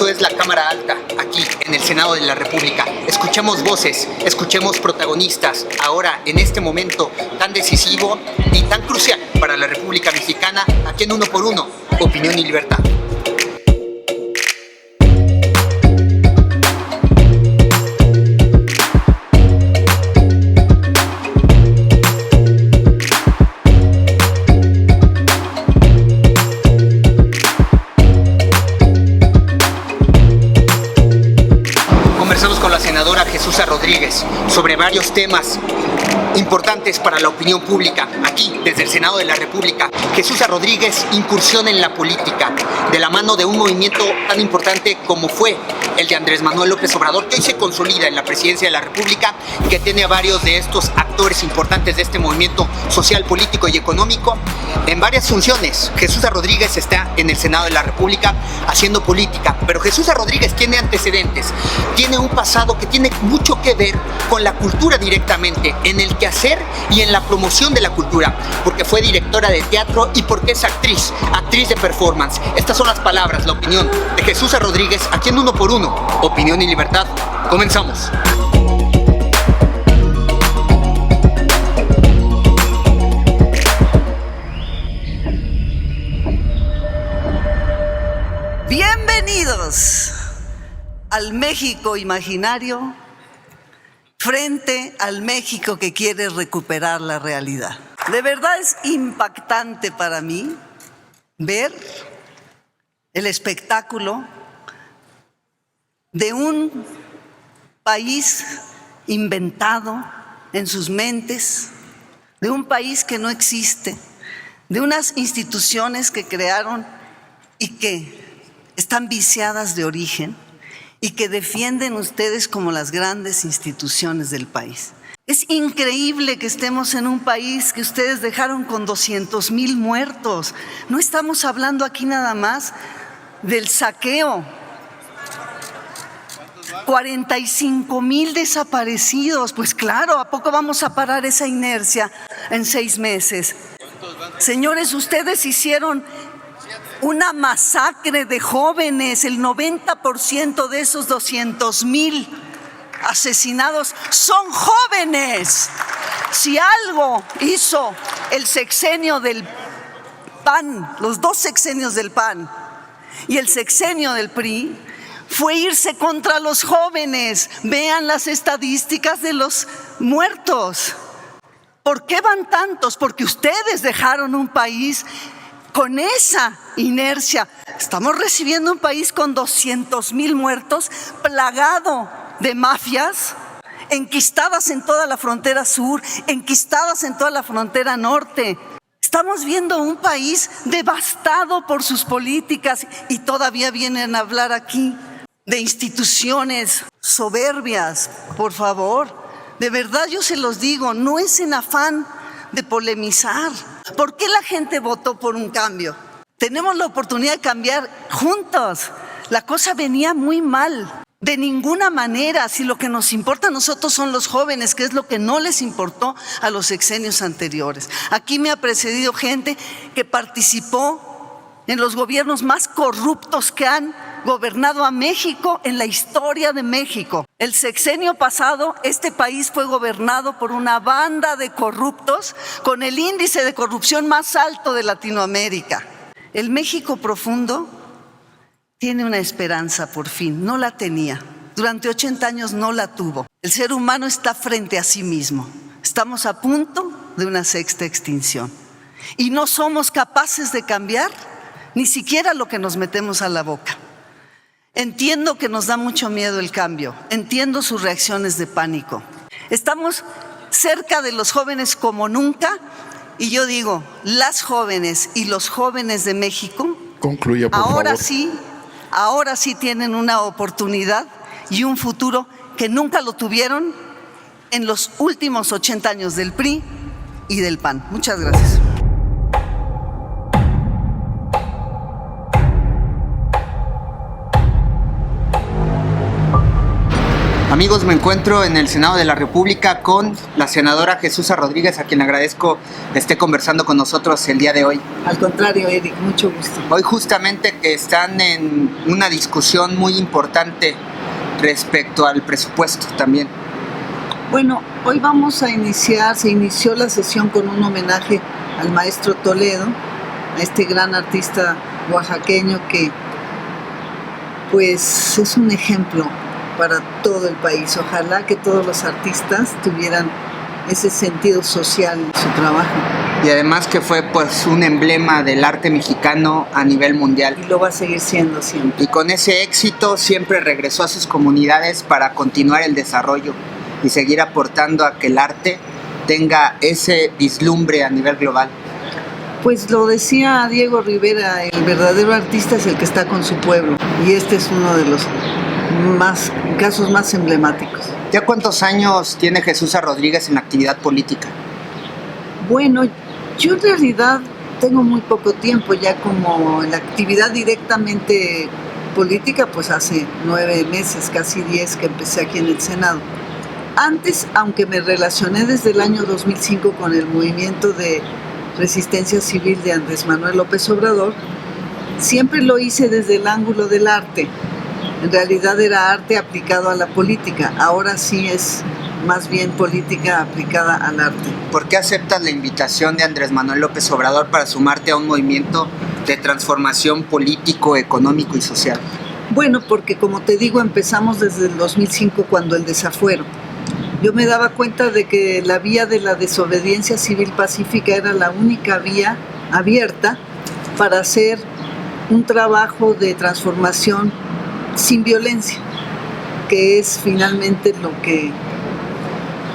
Esto es la Cámara Alta, aquí en el Senado de la República. Escuchemos voces, escuchemos protagonistas, ahora en este momento tan decisivo y tan crucial para la República Mexicana, aquí en Uno por Uno, Opinión y Libertad. Jesús Rodríguez sobre varios temas importantes para la opinión pública, aquí desde el Senado de la República. Jesús Rodríguez incursiona en la política de la mano de un movimiento tan importante como fue el de Andrés Manuel López Obrador, que hoy se consolida en la presidencia de la República, que tiene a varios de estos actores importantes de este movimiento social, político y económico en varias funciones. Jesús Rodríguez está en el Senado de la República haciendo política, pero Jesús Rodríguez tiene antecedentes, tiene un pasado que tiene mucho que ver con la cultura directamente, en el quehacer y en la promoción de la cultura, porque fue directora de teatro y porque es actriz de performance. Estas son las palabras, la opinión de Jesús Rodríguez, aquí en Uno por Uno, Opinión y Libertad. Comenzamos. Bienvenidos al México imaginario frente al México que quiere recuperar la realidad. De verdad es impactante para mí ver el espectáculo de un país inventado en sus mentes, de un país que no existe, de unas instituciones que crearon y que están viciadas de origen y que defienden ustedes como las grandes instituciones del país. Es increíble que estemos en un país que ustedes dejaron con 200,000 muertos. No estamos hablando aquí nada más del saqueo. 45,000 desaparecidos. Pues claro, ¿a poco vamos a parar esa inercia en 6 meses? Señores, ustedes hicieron una masacre de jóvenes. El 90% de esos 200,000 asesinados son jóvenes. Si algo hizo el sexenio del PAN, los 2 sexenios del PAN y el sexenio del PRI, fue irse contra los jóvenes. Vean las estadísticas de los muertos. ¿Por qué van tantos? Porque ustedes dejaron un país con esa inercia. Estamos recibiendo un país con 200,000 muertos, plagado de mafias, enquistadas en toda la frontera sur, enquistadas en toda la frontera norte. Estamos viendo un país devastado por sus políticas y todavía vienen a hablar aquí de instituciones soberbias. Por favor, de verdad yo se los digo, no es en afán de polemizar. ¿Por qué la gente votó por un cambio? Tenemos la oportunidad de cambiar juntos. La cosa venía muy mal. De ninguna manera, si lo que nos importa a nosotros son los jóvenes, que es lo que no les importó a los sexenios anteriores. Aquí me ha precedido gente que participó en los gobiernos más corruptos que han gobernado a México en la historia de México. El sexenio pasado, este país fue gobernado por una banda de corruptos con el índice de corrupción más alto de Latinoamérica. El México profundo tiene una esperanza por fin, no la tenía. Durante 80 años no la tuvo. El ser humano está frente a sí mismo. Estamos a punto de una 6ª extinción. Y no somos capaces de cambiar ni siquiera lo que nos metemos a la boca. Entiendo que nos da mucho miedo el cambio, entiendo sus reacciones de pánico. Estamos cerca de los jóvenes como nunca y yo digo, las jóvenes y los jóvenes de México, concluya, por favor. Ahora sí tienen una oportunidad y un futuro que nunca lo tuvieron en los últimos 80 años del PRI y del PAN. Muchas gracias. Amigos, me encuentro en el Senado de la República con la senadora Jesús Rodríguez, a quien agradezco esté conversando con nosotros el día de hoy. Al contrario, Eric, mucho gusto. Hoy justamente que están en una discusión muy importante respecto al presupuesto también. Bueno, hoy vamos a se inició la sesión con un homenaje al maestro Toledo, a este gran artista oaxaqueño que pues es un ejemplo para todo el país. Ojalá que todos los artistas tuvieran ese sentido social en su trabajo. Y además que fue pues un emblema del arte mexicano a nivel mundial. Y lo va a seguir siendo siempre. Y con ese éxito siempre regresó a sus comunidades para continuar el desarrollo y seguir aportando a que el arte tenga ese vislumbre a nivel global. Pues lo decía Diego Rivera, el verdadero artista es el que está con su pueblo, y este es uno de los casos más emblemáticos. ¿Ya cuántos años tiene Jesús Rodríguez en la actividad política? Bueno, yo en realidad tengo muy poco tiempo ya como en la actividad directamente política, pues hace 9 meses, casi 10 que empecé aquí en el Senado. Antes, aunque me relacioné desde el año 2005 con el movimiento de resistencia civil de Andrés Manuel López Obrador, siempre lo hice desde el ángulo del arte. En realidad era arte aplicado a la política, ahora sí es más bien política aplicada al arte. ¿Por qué aceptas la invitación de Andrés Manuel López Obrador para sumarte a un movimiento de transformación político, económico y social? Bueno, porque como te digo, empezamos desde el 2005 cuando el desafuero. Yo me daba cuenta de que la vía de la desobediencia civil pacífica era la única vía abierta para hacer un trabajo de transformación sin violencia, que es finalmente lo que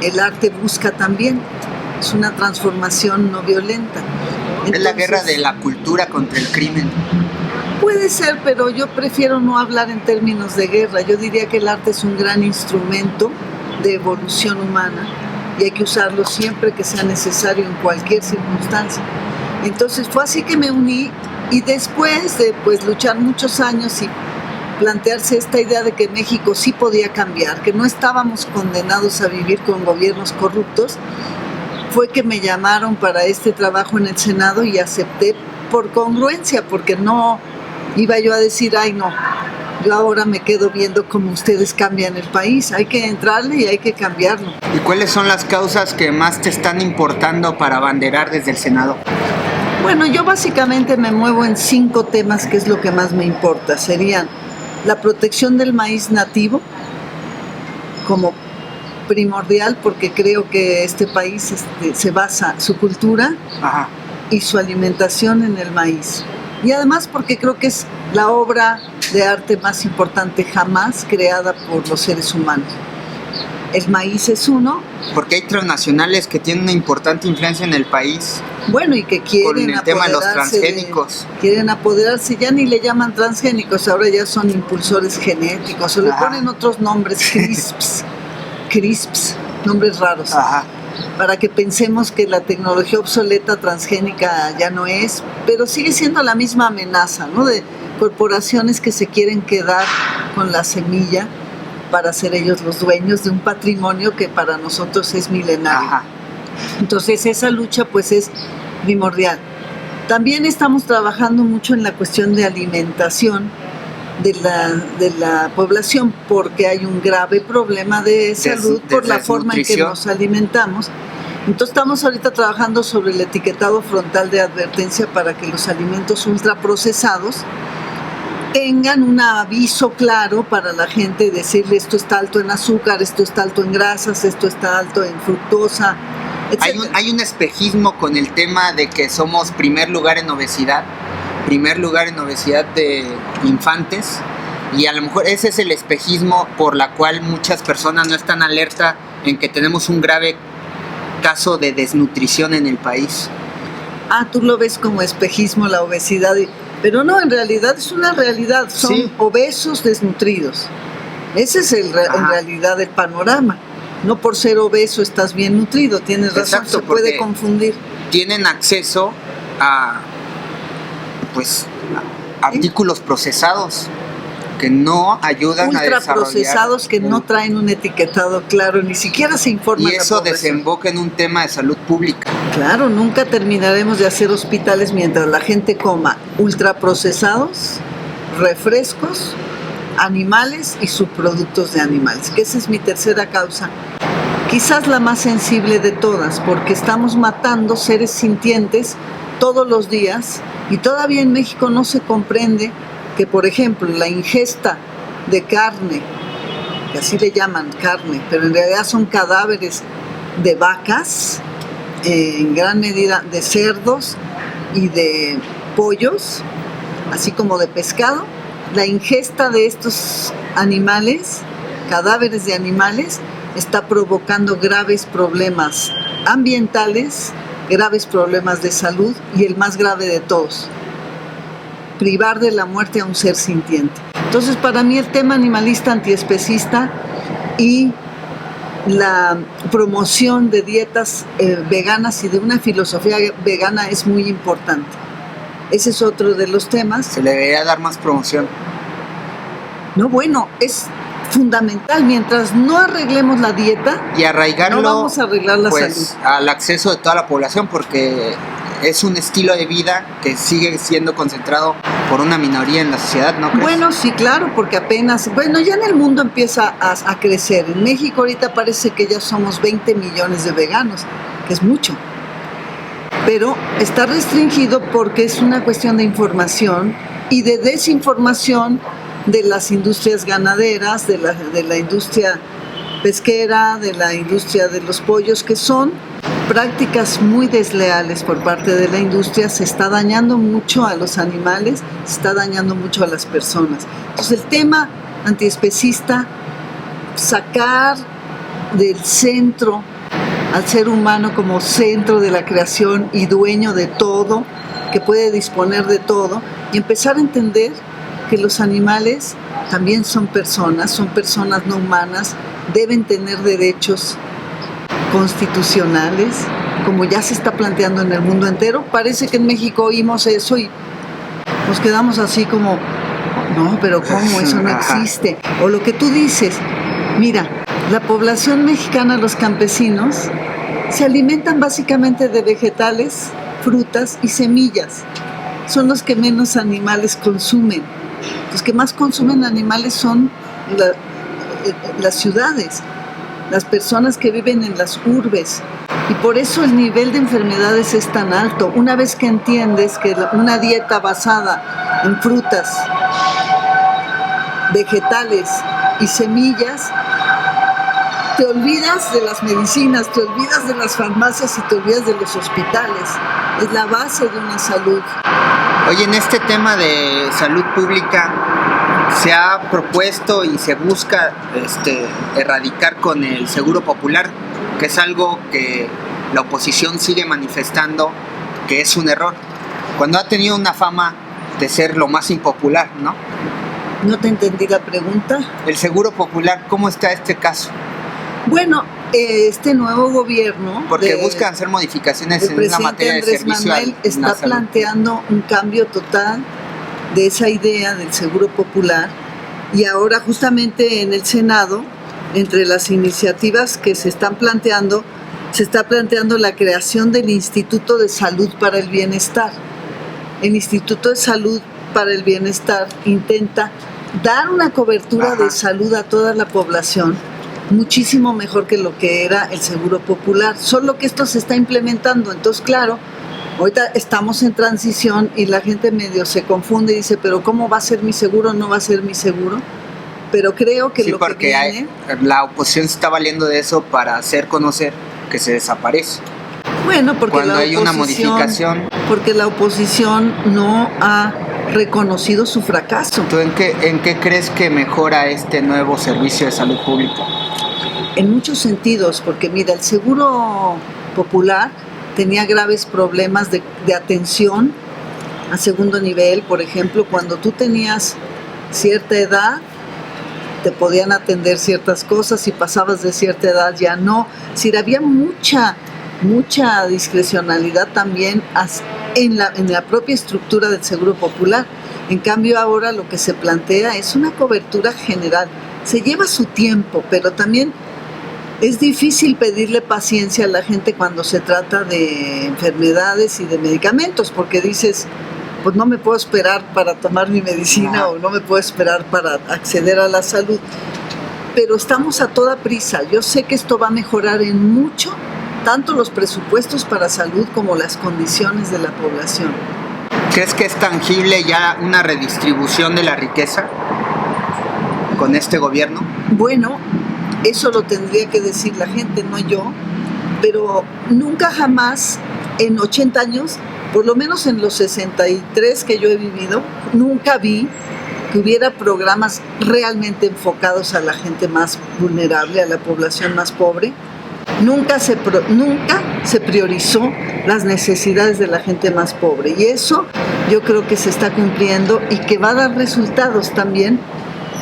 el arte busca también. Es una transformación no violenta. Entonces, es la guerra de la cultura contra el crimen. Puede ser, pero yo prefiero no hablar en términos de guerra. Yo diría que el arte es un gran instrumento de evolución humana y hay que usarlo siempre que sea necesario en cualquier circunstancia. Entonces fue así que me uní, y después de luchar muchos años y plantearse esta idea de que México sí podía cambiar, que no estábamos condenados a vivir con gobiernos corruptos, fue que me llamaron para este trabajo en el Senado y acepté por congruencia, porque no iba yo a decir, ay no, yo ahora me quedo viendo cómo ustedes cambian el país. Hay que entrarle y hay que cambiarlo. ¿Y cuáles son las causas que más te están importando para abanderar desde el Senado? Bueno, yo básicamente me muevo en 5 temas, que es lo que más me importa. Serían la protección del maíz nativo como primordial, porque creo que este país se basa su cultura y su alimentación en el maíz. Y además porque creo que es la obra de arte más importante jamás creada por los seres humanos. El maíz es uno. Porque hay transnacionales que tienen una importante influencia en el país. Bueno, y que quieren con el tema de los transgénicos. Quieren apoderarse, ya ni le llaman transgénicos, ahora ya son impulsores genéticos, o le ponen otros nombres, CRISPS, nombres raros. Para que pensemos que la tecnología obsoleta transgénica ya no es, pero sigue siendo la misma amenaza, ¿no? De corporaciones que se quieren quedar con la semilla para ser ellos los dueños de un patrimonio que para nosotros es milenario. Entonces esa lucha pues es primordial. También estamos trabajando mucho en la cuestión de alimentación de la población, porque hay un grave problema de salud por la forma en que nos alimentamos. Entonces estamos ahorita trabajando sobre el etiquetado frontal de advertencia para que los alimentos ultraprocesados tengan un aviso claro para la gente, decirle esto está alto en azúcar, esto está alto en grasas, esto está alto en fructosa, etc. Hay un espejismo con el tema de que somos primer lugar en obesidad de infantes, y a lo mejor ese es el espejismo por la cual muchas personas no están alerta en que tenemos un grave caso de desnutrición en el país. Tú lo ves como espejismo la obesidad, pero no, en realidad es una realidad, son obesos desnutridos. Ese es en realidad el panorama. No por ser obeso estás bien nutrido, tienes razón. Exacto, se puede confundir. Tienen acceso a artículos procesados. que no ayudan a desarrollar. Ultraprocesados que no traen un etiquetado claro, ni siquiera se informa. Y eso desemboca en un tema de salud pública. Claro, nunca terminaremos de hacer hospitales mientras la gente coma ultraprocesados, refrescos, animales y subproductos de animales, que esa es mi tercera causa. Quizás la más sensible de todas, porque estamos matando seres sintientes todos los días y todavía en México no se comprende que, por ejemplo, la ingesta de carne, que así le llaman carne, pero en realidad son cadáveres de vacas, en gran medida de cerdos y de pollos, así como de pescado. La ingesta de estos animales, cadáveres de animales, está provocando graves problemas ambientales, graves problemas de salud y el más grave de todos, privar de la muerte a un ser sintiente. Entonces, para mí el tema animalista antiespecista y la promoción de dietas veganas y de una filosofía vegana es muy importante. Ese es otro de los temas. Se le debería dar más promoción. No, bueno, es fundamental. Mientras no arreglemos la dieta y arraigarlo, no vamos a arreglar la salud. Al acceso de toda la población, porque es un estilo de vida que sigue siendo concentrado por una minoría en la sociedad, ¿no crees? Bueno, sí, claro, porque apenas, ya en el mundo empieza a crecer. En México ahorita parece que ya somos 20 millones de veganos, que es mucho. Pero está restringido porque es una cuestión de información y de desinformación de las industrias ganaderas, de la industria pesquera, de la industria de los pollos, que son prácticas muy desleales por parte de la industria. Se está dañando mucho a los animales, se está dañando mucho a las personas. Entonces el tema antiespecista, sacar del centro al ser humano como centro de la creación y dueño de todo, que puede disponer de todo, y empezar a entender que los animales también son personas no humanas, deben tener derechos constitucionales, como ya se está planteando en el mundo entero. Parece que en México oímos eso y nos quedamos así como, no, pero ¿cómo? Eso no existe. O lo que tú dices, mira, la población mexicana, los campesinos, se alimentan básicamente de vegetales, frutas y semillas. Son los que menos animales consumen. Los que más consumen animales son las ciudades, las personas que viven en las urbes. Y por eso el nivel de enfermedades es tan alto. Una vez que entiendes que una dieta basada en frutas, vegetales y semillas, te olvidas de las medicinas, te olvidas de las farmacias y te olvidas de los hospitales. Es la base de una salud. Oye, en este tema de salud pública se ha propuesto y se busca erradicar con el Seguro Popular, que es algo que la oposición sigue manifestando que es un error, cuando ha tenido una fama de ser lo más impopular, ¿no? No te entendí la pregunta. El Seguro Popular, ¿cómo está este caso? Bueno, este nuevo gobierno, porque buscan hacer modificaciones en la materia de servicio. El presidente Andrés Manuel está planteando un cambio total de esa idea del Seguro Popular, y ahora justamente en el Senado, entre las iniciativas que se están planteando, se está planteando la creación del Instituto de Salud para el Bienestar. El Instituto de Salud para el Bienestar intenta dar una cobertura de salud a toda la población, muchísimo mejor que lo que era el Seguro Popular, solo que esto se está implementando. Entonces, claro, ahorita estamos en transición y la gente medio se confunde y dice, pero ¿cómo va a ser mi seguro? ¿No va a ser mi seguro? Pero creo que lo que viene... la oposición se está valiendo de eso para hacer conocer que se desaparece. Bueno, porque cuando hay una modificación... Porque la oposición no ha reconocido su fracaso. ¿Tú en qué crees que mejora este nuevo servicio de salud pública? En muchos sentidos, porque mira, el Seguro Popular tenía graves problemas de atención a segundo nivel. Por ejemplo, cuando tú tenías cierta edad, te podían atender ciertas cosas, si pasabas de cierta edad ya no. Es decir, había mucha discrecionalidad también en la propia estructura del Seguro Popular. En cambio ahora lo que se plantea es una cobertura general. Se lleva su tiempo, pero también es difícil pedirle paciencia a la gente cuando se trata de enfermedades y de medicamentos, porque dices, pues no me puedo esperar para tomar mi medicina o no me puedo esperar para acceder a la salud. Pero estamos a toda prisa. Yo sé que esto va a mejorar en mucho, tanto los presupuestos para salud como las condiciones de la población. ¿Crees que es tangible ya una redistribución de la riqueza con este gobierno? Bueno, eso lo tendría que decir la gente, no yo, pero nunca jamás en 80 años, por lo menos en los 63 que yo he vivido, nunca vi que hubiera programas realmente enfocados a la gente más vulnerable, a la población más pobre. Nunca se priorizó las necesidades de la gente más pobre, y eso yo creo que se está cumpliendo y que va a dar resultados también.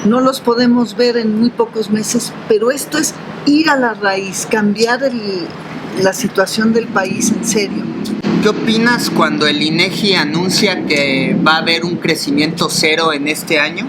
No los podemos ver en muy pocos meses, pero esto es ir a la raíz, cambiar la situación del país en serio. ¿Qué opinas cuando el INEGI anuncia que va a haber un crecimiento cero en este año?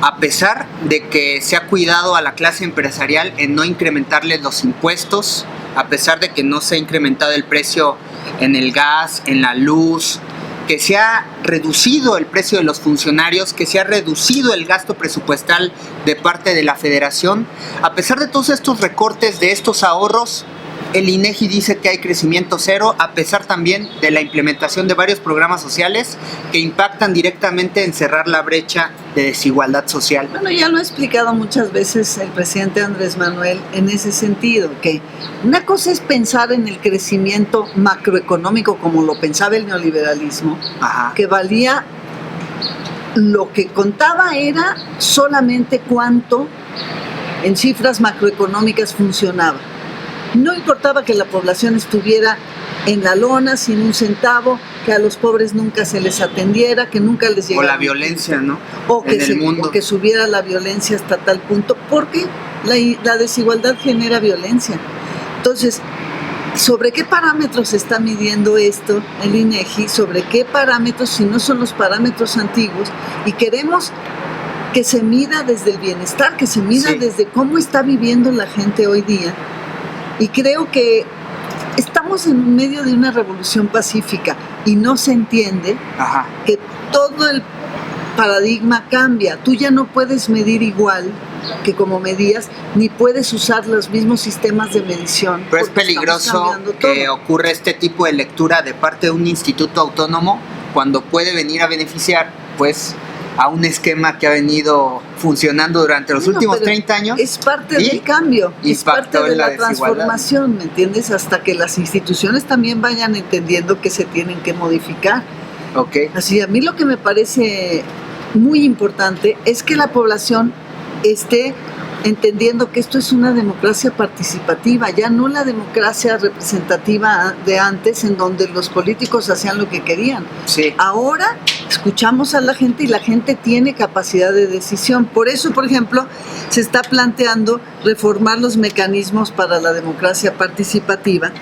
A pesar de que se ha cuidado a la clase empresarial en no incrementarles los impuestos, a pesar de que no se ha incrementado el precio en el gas, en la luz, que se ha reducido el precio de los funcionarios, que se ha reducido el gasto presupuestal de parte de la Federación. A pesar de todos estos recortes, de estos ahorros, el INEGI dice que hay crecimiento cero, a pesar también de la implementación de varios programas sociales que impactan directamente en cerrar la brecha de desigualdad social. Bueno, ya lo ha explicado muchas veces el presidente Andrés Manuel en ese sentido, que una cosa es pensar en el crecimiento macroeconómico como lo pensaba el neoliberalismo, que valía, lo que contaba era solamente cuánto en cifras macroeconómicas funcionaba. No importaba que la población estuviera en la lona sin un centavo, que a los pobres nunca se les atendiera, que nunca les llegara. O la violencia, ¿no? O que subiera la violencia hasta tal punto, porque la desigualdad genera violencia. Entonces, ¿sobre qué parámetros está midiendo esto el INEGI? ¿Sobre qué parámetros, si no son los parámetros antiguos? Y queremos que se mida desde el bienestar, que se mida desde cómo está viviendo la gente hoy día. Y creo que estamos en medio de una revolución pacífica y no se entiende que todo el paradigma cambia. Tú ya no puedes medir igual que como medías, ni puedes usar los mismos sistemas de medición. Pero es peligroso que ocurra este tipo de lectura de parte de un instituto autónomo cuando puede venir a beneficiar, pues, a un esquema que ha venido funcionando durante los últimos 30 años. Es parte del cambio, es parte de la transformación, ¿me entiendes? Hasta que las instituciones también vayan entendiendo que se tienen que modificar. Así, a mí lo que me parece muy importante es que la población esté entendiendo que esto es una democracia participativa, ya no la democracia representativa de antes, en donde los políticos hacían lo que querían. Ahora escuchamos a la gente y la gente tiene capacidad de decisión. Por eso, por ejemplo, se está planteando reformar los mecanismos para la democracia participativa,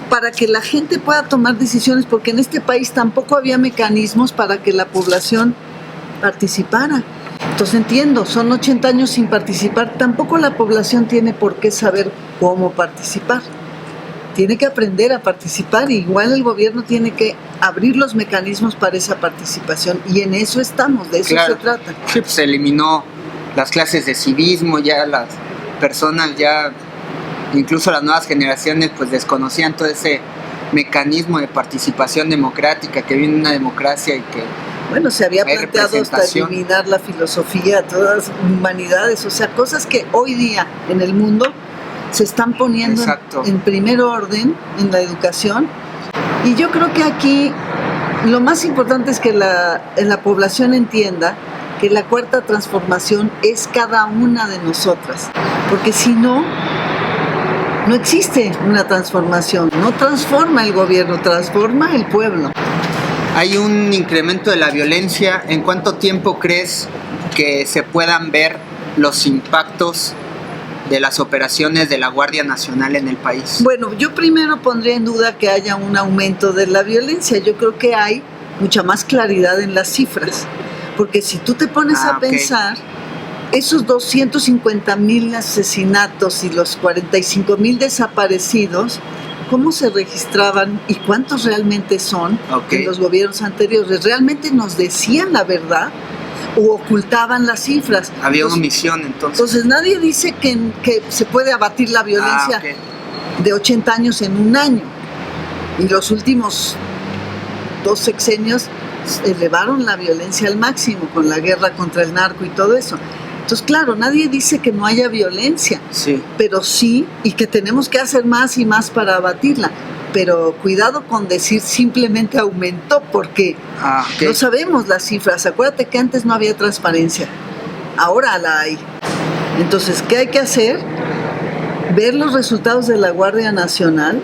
para que la gente pueda tomar decisiones, porque en este país tampoco había mecanismos para que la población participara. Entonces entiendo, son 80 años sin participar, tampoco la población tiene por qué saber cómo participar. Tiene que aprender a participar, y igual el gobierno tiene que abrir los mecanismos para esa participación, y en eso estamos, de eso se trata. Sí, pues se eliminó las clases de civismo, ya las personas, ya incluso las nuevas generaciones, pues desconocían todo ese mecanismo de participación democrática que viene en una democracia y que bueno, se había planteado hasta eliminar la filosofía, todas las humanidades, o sea, cosas que hoy día en el mundo se están poniendo en primer orden en la educación. Y yo creo que aquí lo más importante es que la población entienda que la cuarta transformación es cada una de nosotras, porque si no, no existe una transformación, no transforma el gobierno, transforma el pueblo. Hay un incremento de la violencia. ¿En cuánto tiempo crees que se puedan ver los impactos de las operaciones de la Guardia Nacional en el país? Bueno, yo primero pondría en duda que haya un aumento de la violencia. Yo creo que hay mucha más claridad en las cifras. Porque si tú te pones a pensar, esos 250,000 asesinatos y los 45,000 desaparecidos, ¿cómo se registraban y cuántos realmente son en los gobiernos anteriores? ¿Realmente nos decían la verdad o ocultaban las cifras? Había omisión entonces. Entonces nadie dice que se puede abatir la violencia de 80 años en un año. Y los últimos 2 sexenios elevaron la violencia al máximo con la guerra contra el narco y todo eso. Entonces, claro, nadie dice que no haya violencia, pero sí, y que tenemos que hacer más y más para abatirla. Pero cuidado con decir simplemente aumentó, porque no sabemos las cifras. Acuérdate que antes no había transparencia, ahora la hay. Entonces, ¿qué hay que hacer? Ver los resultados de la Guardia Nacional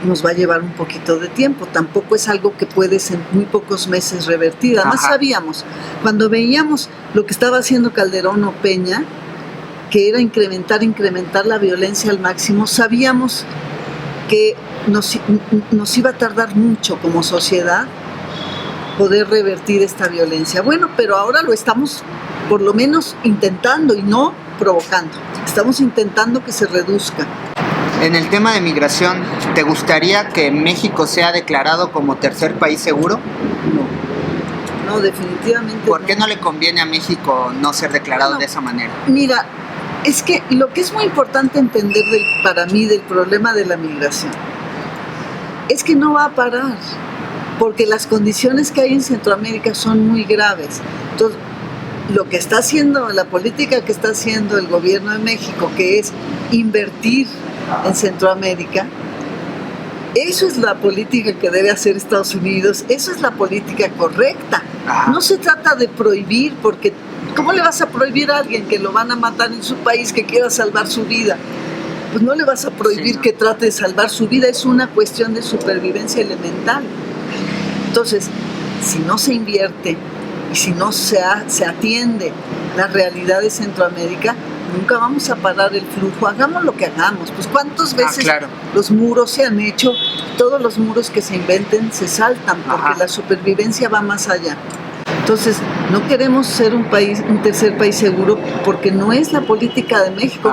nos va a llevar un poquito de tiempo. Tampoco es algo que puedes en muy pocos meses revertir. Además sabíamos, cuando veíamos lo que estaba haciendo Calderón o Peña, que era incrementar la violencia al máximo, sabíamos que nos iba a tardar mucho como sociedad poder revertir esta violencia. Bueno, pero ahora lo estamos por lo menos intentando y no provocando. Estamos intentando que se reduzca. En el tema de migración, ¿te gustaría que México sea declarado como tercer país seguro? No, definitivamente. ¿Por qué no le conviene a México no ser declarado de esa manera? Mira, es que lo que es muy importante entender para mí del problema de la migración es que no va a parar, porque las condiciones que hay en Centroamérica son muy graves. Entonces, lo que está haciendo, la política que está haciendo el gobierno de México, que es invertir en Centroamérica, eso es la política que debe hacer Estados Unidos, eso es la política correcta. No se trata de prohibir, porque ¿cómo le vas a prohibir a alguien que lo van a matar en su país, que quiera salvar su vida? Pues no le vas a prohibir que trate de salvar su vida, es una cuestión de supervivencia elemental. Entonces, si no se invierte y si no se atiende la realidad de Centroamérica, nunca vamos a parar el flujo, hagamos lo que hagamos. Pues cuántas veces los muros se han hecho, todos los muros que se inventen se saltan, porque la supervivencia va más allá. Entonces, no queremos ser un tercer país seguro, porque no es la política de México,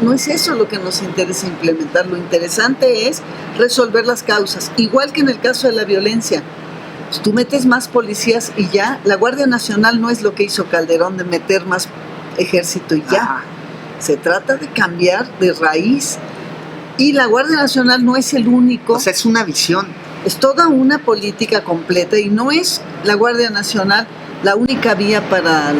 no es eso lo que nos interesa implementar. Lo interesante es resolver las causas, igual que en el caso de la violencia. Pues tú metes más policías y ya, la Guardia Nacional no es lo que hizo Calderón de meter más ejército y ya. Se trata de cambiar de raíz, y la Guardia Nacional no es el único. O sea, es una visión. Es toda una política completa, y no es la Guardia Nacional la única vía para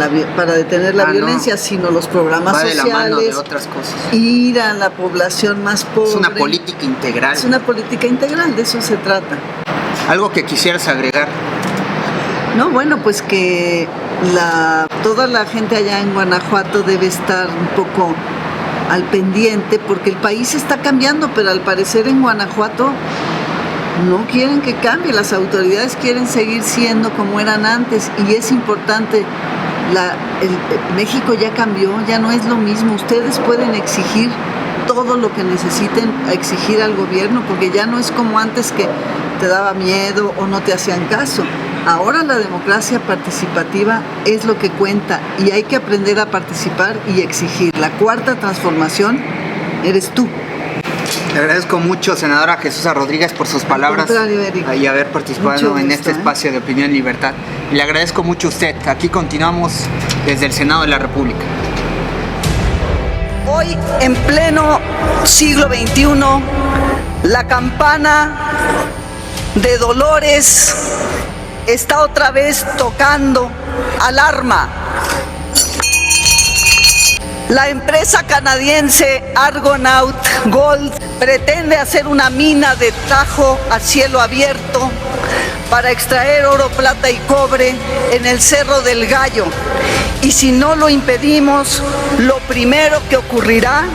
detener la violencia, sino los programas sociales, de la mano de otras cosas. Ir a la población más pobre. Es una política integral. Es una política integral, de eso se trata. ¿Algo que quisieras agregar? No, bueno, pues que toda la gente allá en Guanajuato debe estar un poco al pendiente, porque el país está cambiando, pero al parecer en Guanajuato no quieren que cambie. Las autoridades quieren seguir siendo como eran antes, y es importante. México ya cambió, ya no es lo mismo. Ustedes pueden exigir todo lo que necesiten exigir al gobierno, porque ya no es como antes, que te daba miedo o no te hacían caso. Ahora la democracia participativa es lo que cuenta, y hay que aprender a participar y exigir. La cuarta transformación eres tú. Le agradezco mucho, senadora Jesús Rodríguez, por sus palabras y haber participado en este espacio de Opinión y Libertad. Y le agradezco mucho a usted. Aquí continuamos desde el Senado de la República. Hoy, en pleno siglo XXI, la campana de Dolores está otra vez tocando alarma. La empresa canadiense Argonaut Gold pretende hacer una mina de Tajo a cielo abierto para extraer oro, plata y cobre en el Cerro del Gallo. Y si no lo impedimos, lo primero que ocurrirá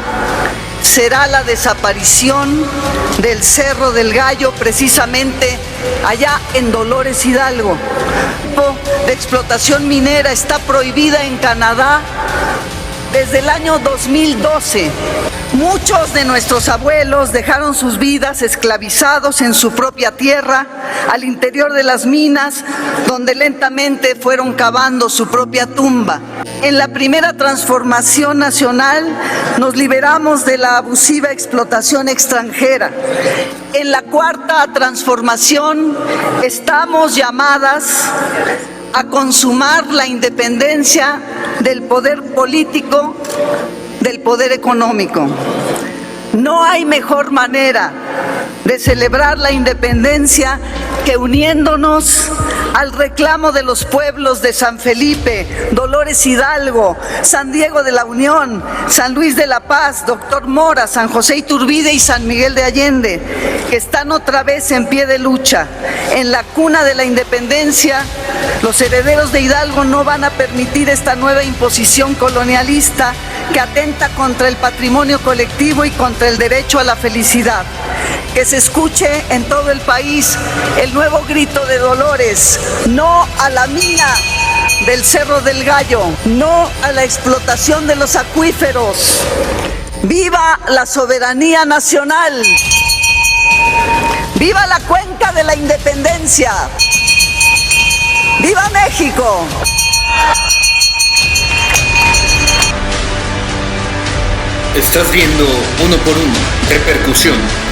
será la desaparición del Cerro del Gallo, precisamente allá en Dolores Hidalgo. La explotación minera está prohibida en Canadá desde el año 2012. Muchos de nuestros abuelos dejaron sus vidas esclavizados en su propia tierra al interior de las minas, donde lentamente fueron cavando su propia tumba. En la primera transformación nacional nos liberamos de la abusiva explotación extranjera. En la cuarta transformación estamos llamadas a consumar la independencia del poder político, del poder económico. No hay mejor manera de celebrar la independencia que uniéndonos al reclamo de los pueblos de San Felipe, Dolores Hidalgo, San Diego de la Unión, San Luis de la Paz, Doctor Mora, San José Iturbide y San Miguel de Allende, que están otra vez en pie de lucha. En la cuna de la independencia, los herederos de Hidalgo no van a permitir esta nueva imposición colonialista que atenta contra el patrimonio colectivo y contra el derecho a la felicidad. Que se escuche en todo el país el nuevo grito de Dolores: no a la mina del Cerro del Gallo, no a la explotación de los acuíferos. ¡Viva la soberanía nacional! ¡Viva la Cuenca de la Independencia! ¡Viva México! Estás viendo Uno por Uno, Repercusión.